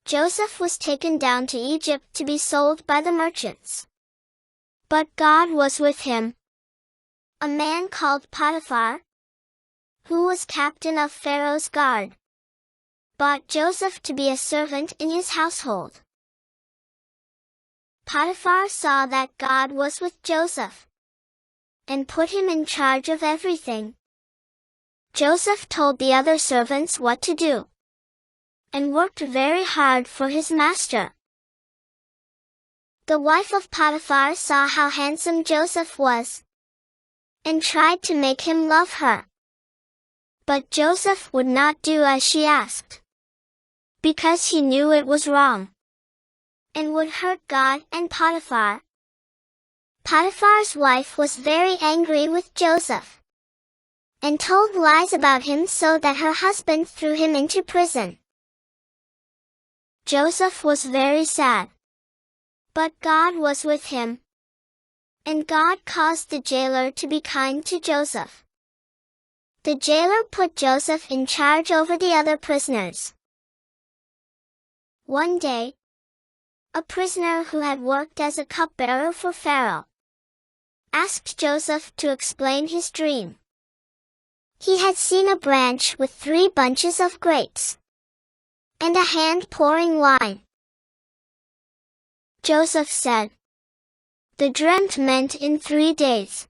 Joseph was taken down to Egypt to be sold by the merchants. But God was with him. A man called Potiphar, who was captain of Pharaoh's guard, bought Joseph to be a servant in his household. Potiphar saw that God was with Joseph and put him in charge of everything. Joseph told the other servants what to do and worked very hard for his master. The wife of Potiphar saw how handsome Joseph was and tried to make him love her. But Joseph would not do as she asked, because he knew it was wrong and would hurt God and Potiphar. Potiphar's wife was very angry with Joseph and told lies about him so that her husband threw him into prison. Joseph was very sad, but God was with him, and God caused the jailer to be kind to Joseph. The jailer put Joseph in charge over the other prisoners. One day, a prisoner who had worked as a cupbearer for Pharaoh asked Joseph to explain his dream. He had seen a branch with 3 bunches of grapes and a hand pouring wine. Joseph said, "The dream meant in 3 days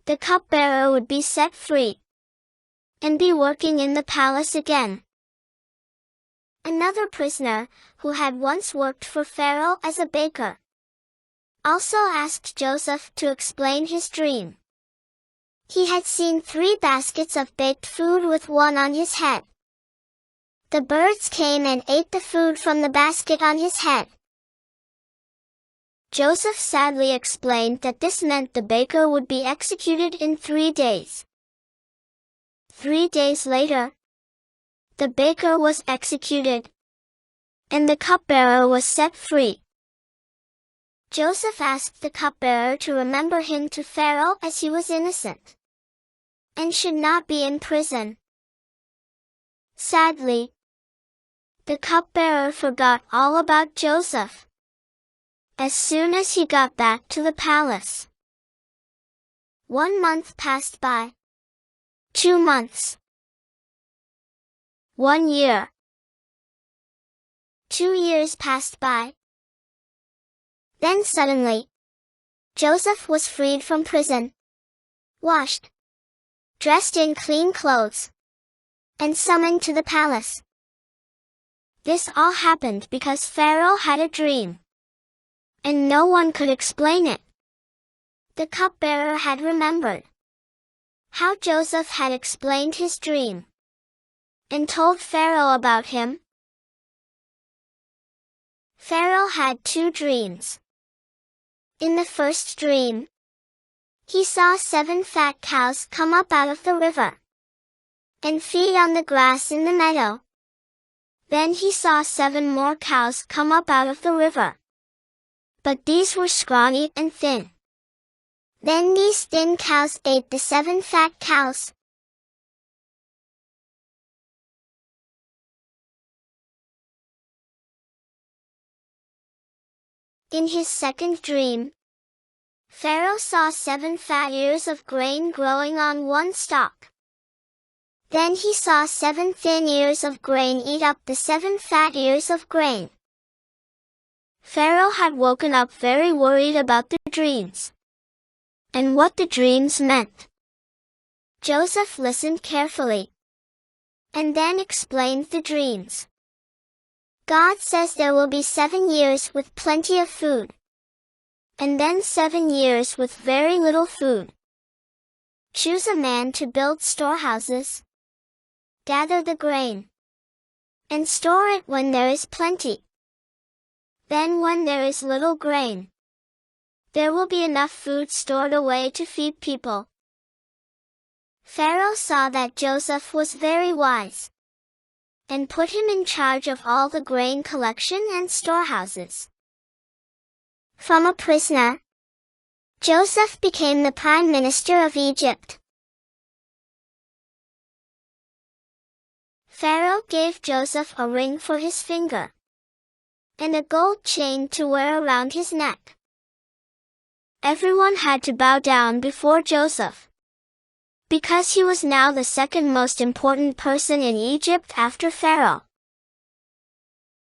the cupbearer would be set free and be working in the palace again." Another prisoner, who had once worked for Pharaoh as a baker, also asked Joseph to explain his dream. He had seen 3 baskets of baked food with one on his head. The birds came and ate the food from the basket on his head. Joseph sadly explained that this meant the baker would be executed in 3 days. 3 days later, the baker was executed, and the cupbearer was set free. Joseph asked the cupbearer to remember him to Pharaoh as he was innocent and should not be in prison. Sadly, the cupbearer forgot all about Joseph as soon as he got back to the palace. 1 month passed by. 2 months. 1 year. 2 years passed by. Then suddenly, Joseph was freed from prison, washed, dressed in clean clothes, and summoned to the palace. This all happened because Pharaoh had a dream, and no one could explain it. The cupbearer had remembered how Joseph had explained his dream and told Pharaoh about him. Pharaoh had 2 dreams. In the first dream, he saw 7 fat cows come up out of the river and feed on the grass in the meadow. Then he saw 7 more cows come up out of the river, but these were scrawny and thin. Then these thin cows ate the 7 fat cows. In his second dream, Pharaoh saw 7 fat ears of grain growing on one stalk. Then he saw 7 thin ears of grain eat up the 7 fat ears of grain. Pharaoh had woken up very worried about the dreams and what the dreams meant. Joseph listened carefully and then explained the dreams. God says there will be 7 years with plenty of food, and then 7 years with very little food. Choose a man to build storehouses, gather the grain, and store it when there is plenty. Then when there is little grain, there will be enough food stored away to feed people. Pharaoh saw that Joseph was very wise and put him in charge of all the grain collection and storehouses. From a prisoner, Joseph became the prime minister of Egypt. Pharaoh gave Joseph a ring for his finger and a gold chain to wear around his neck. Everyone had to bow down before Joseph, because he was now the second most important person in Egypt after Pharaoh.